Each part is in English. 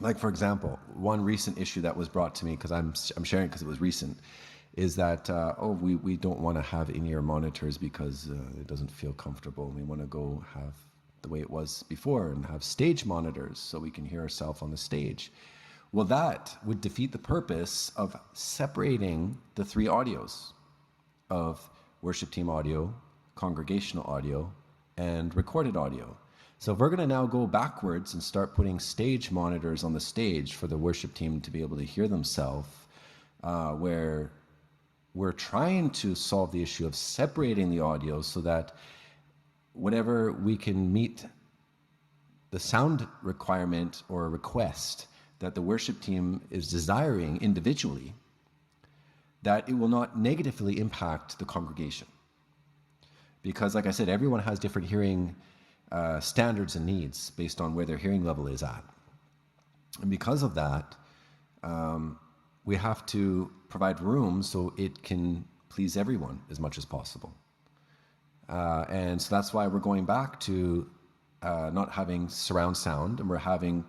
Like, for example, one recent issue that was brought to me, because I'm sharing because it was recent, is that, we don't want to have in-ear monitors because it doesn't feel comfortable. We want to go have the way it was before and have stage monitors so we can hear ourselves on the stage. Well, that would defeat the purpose of separating the three audios of worship team audio, congregational audio, and recorded audio. So if we're going to now go backwards and start putting stage monitors on the stage for the worship team to be able to hear themselves, where we're trying to solve the issue of separating the audio so that whenever we can meet the sound requirement or request that the worship team is desiring individually, that it will not negatively impact the congregation. Because like I said, everyone has different hearing standards and needs based on where their hearing level is at. And because of that, we have to provide room so it can please everyone as much as possible. And so that's why we're going back to not having surround sound, and we're having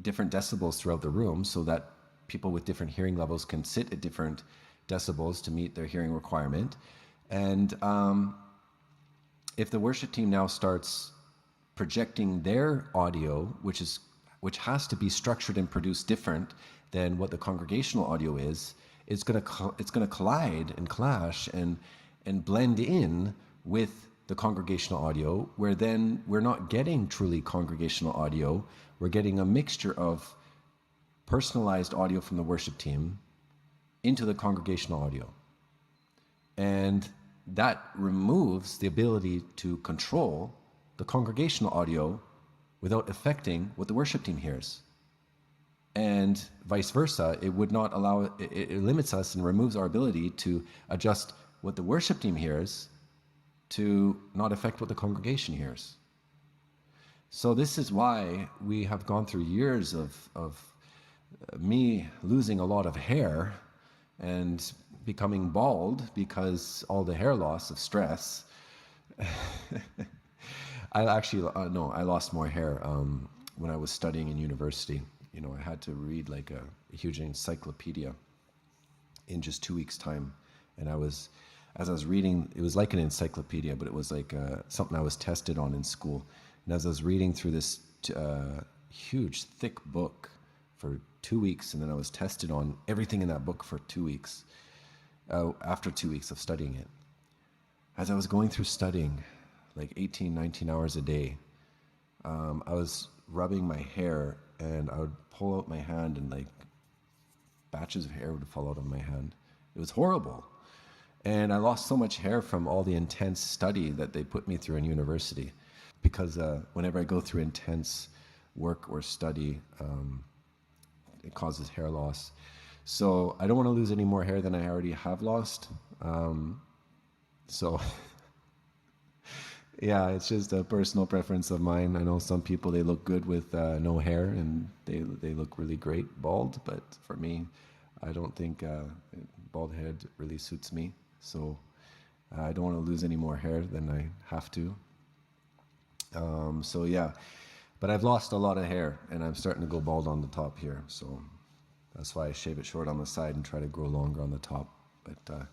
different decibels throughout the room so that people with different hearing levels can sit at different decibels to meet their hearing requirement. And if the worship team now starts projecting their audio, which has to be structured and produced different than what the congregational audio is, it's going to collide and clash and blend in with the congregational audio, where then we're not getting truly congregational audio. We're getting a mixture of personalized audio from the worship team into the congregational audio. And that removes the ability to control the congregational audio without affecting what the worship team hears. And vice versa, it would not allow, it limits us and removes our ability to adjust what the worship team hears to not affect what the congregation hears. So this is why we have gone through years of me losing a lot of hair and becoming bald because all the hair loss of stress. I actually, no, I lost more hair when I was studying in university. You know, I had to read like a huge encyclopedia in just 2 weeks' time. And as I was reading, it was like an encyclopedia, but it was like something I was tested on in school. And as I was reading through this huge, thick book for 2 weeks, and then I was tested on everything in that book for 2 weeks, after 2 weeks of studying it. As I was going through studying, like 18, 19 hours a day, I was rubbing my hair, and I would pull out my hand, and like batches of hair would fall out of my hand. It was horrible. And I lost so much hair from all the intense study that they put me through in university. Because whenever I go through intense work or study, it causes hair loss. So I don't want to lose any more hair than I already have lost. So yeah, it's just a personal preference of mine. I know some people, they look good with no hair, and they look really great bald. But for me, I don't think bald head really suits me. So I don't want to lose any more hair than I have to. So yeah, but I've lost a lot of hair, and I'm starting to go bald on the top here. So that's why I shave it short on the side and try to grow longer on the top. But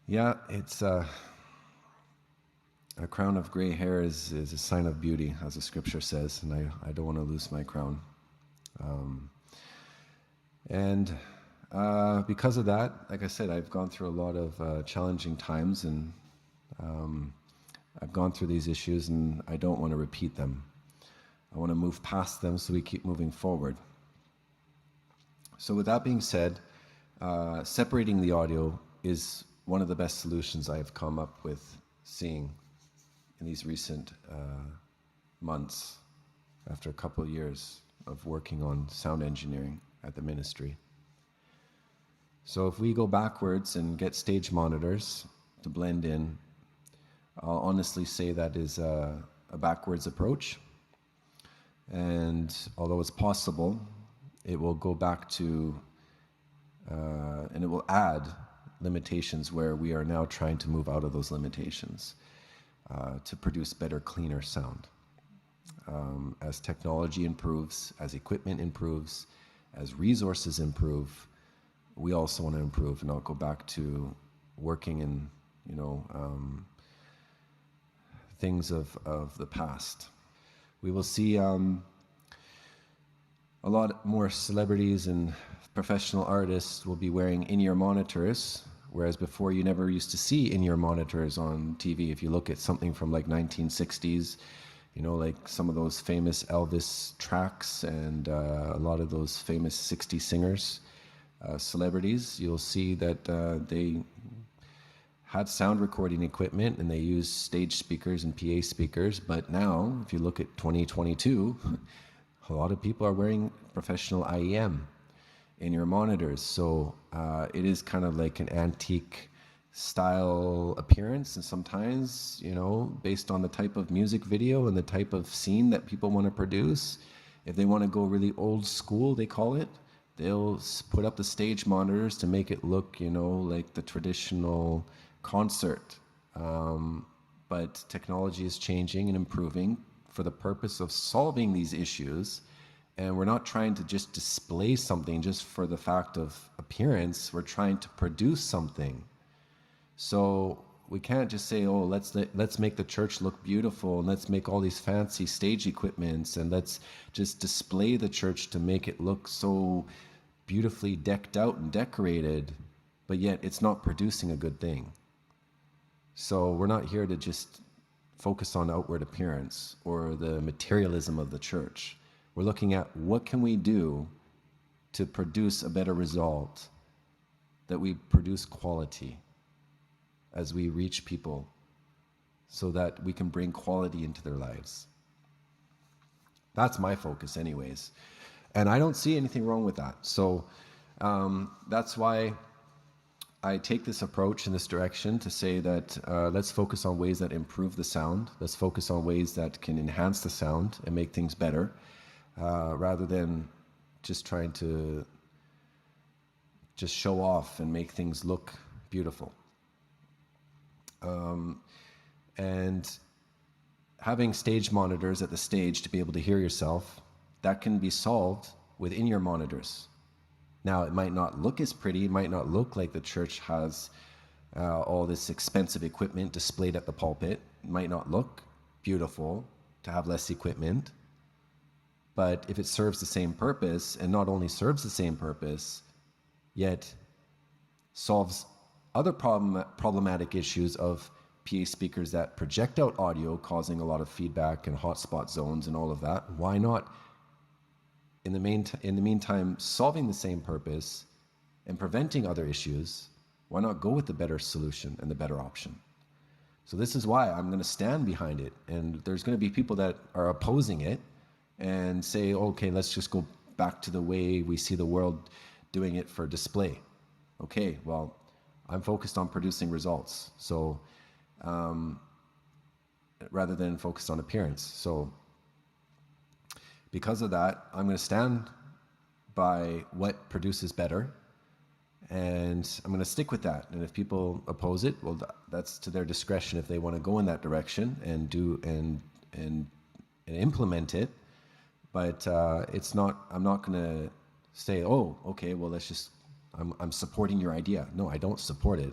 yeah, it's a crown of gray hair is a sign of beauty, as the scripture says, and I don't want to lose my crown. And because of that, like I said, I've gone through a lot of challenging times, and I've gone through these issues, and I don't want to repeat them. I want to move past them so we keep moving forward. So with that being said, separating the audio is one of the best solutions I have come up with seeing in these recent months after a couple of years of working on sound engineering at the ministry. So if we go backwards and get stage monitors to blend in, I'll honestly say that is a backwards approach. And although it's possible, it will go back to, and it will add limitations where we are now trying to move out of those limitations to produce better, cleaner sound. as technology improves, as equipment improves, as resources improve, we also want to improve and not go back to working in, things of the past. We will see a lot more celebrities and professional artists will be wearing in-ear monitors, whereas before you never used to see in-ear monitors on TV. If you look at something from like 1960s, like some of those famous Elvis tracks and a lot of those famous 60 singers, celebrities, you'll see that they had sound recording equipment and they used stage speakers and PA speakers. But now, if you look at 2022, a lot of people are wearing professional IEM in-ear monitors. So it is kind of like an antique style appearance, and sometimes, based on the type of music video and the type of scene that people want to produce, if they want to go really old school, they call it, they'll put up the stage monitors to make it look, like the traditional concert. But technology is changing and improving for the purpose of solving these issues. And we're not trying to just display something just for the fact of appearance. We're trying to produce something. So we can't just say, oh, let's make the church look beautiful and let's make all these fancy stage equipments and let's just display the church to make it look so beautifully decked out and decorated, but yet it's not producing a good thing. So we're not here to just focus on outward appearance or the materialism of the church. We're looking at what can we do to produce a better result, that we produce quality as we reach people so that we can bring quality into their lives. That's my focus anyways. And I don't see anything wrong with that. So that's why I take this approach in this direction to say that let's focus on ways that improve the sound. Let's focus on ways that can enhance the sound and make things better, rather than just trying to just show off and make things look beautiful. And having stage monitors at the stage to be able to hear yourself, that can be solved with in-ear monitors. Now, it might not look as pretty, it might not look like the church has all this expensive equipment displayed at the pulpit. It might not look beautiful to have less equipment, but if it serves the same purpose, and not only serves the same purpose, yet solves other problematic issues of PA speakers that project out audio, causing a lot of feedback and hotspot zones and all of that, why not, in the meantime, solving the same purpose and preventing other issues, why not go with the better solution and the better option? So this is why I'm going to stand behind it. And there's going to be people that are opposing it and say, okay, let's just go back to the way we see the world doing it for display. Okay, well, I'm focused on producing results. So rather than focused on appearance. So because of that, I'm going to stand by what produces better, and I'm going to stick with that. And if people oppose it, well, that's to their discretion if they want to go in that direction and do and implement it. But it's not. I'm not going to say, oh, okay, well, let's just. I'm supporting your idea. No, I don't support it.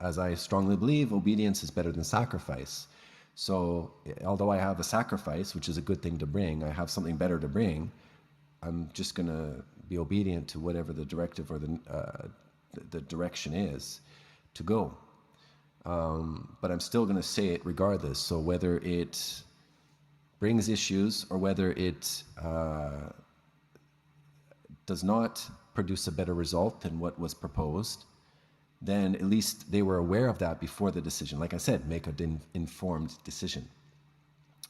As I strongly believe, obedience is better than sacrifice. So although I have a sacrifice, which is a good thing to bring, I have something better to bring, I'm just going to be obedient to whatever the directive or the direction is to go. But I'm still going to say it regardless. So whether it brings issues or whether it does not produce a better result than what was proposed, then at least they were aware of that before the decision. Like I said, make an informed decision.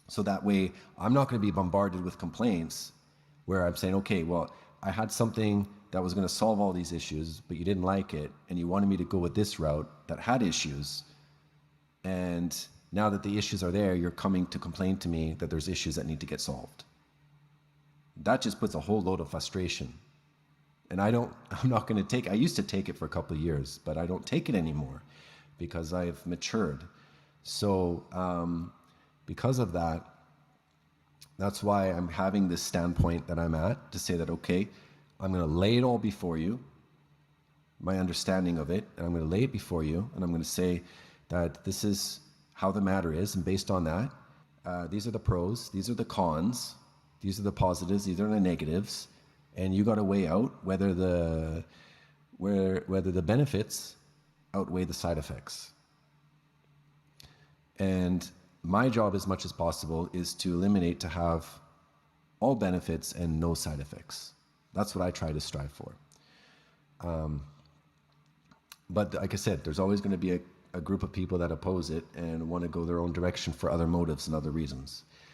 So that way, I'm not going to be bombarded with complaints where I'm saying, okay, well, I had something that was going to solve all these issues, but you didn't like it, and you wanted me to go with this route that had issues. And now that the issues are there, you're coming to complain to me that there's issues that need to get solved. That just puts a whole load of frustration. And I'm not going to take, I used to take it for a couple of years, but I don't take it anymore because I've matured. So because of that, That's why I'm having this standpoint that I'm at, to say that, okay, I'm going to lay it all before you, my understanding of it, and I'm going to lay it before you, and I'm going to say that this is how the matter is, and based on that, these are the pros, these are the cons, these are the positives, these are the negatives, and you got to weigh out whether the benefits outweigh the side effects. And my job, as much as possible, is to eliminate, to have all benefits and no side effects. That's what I try to strive for. But like I said, there's always going to be a group of people that oppose it and want to go their own direction for other motives and other reasons.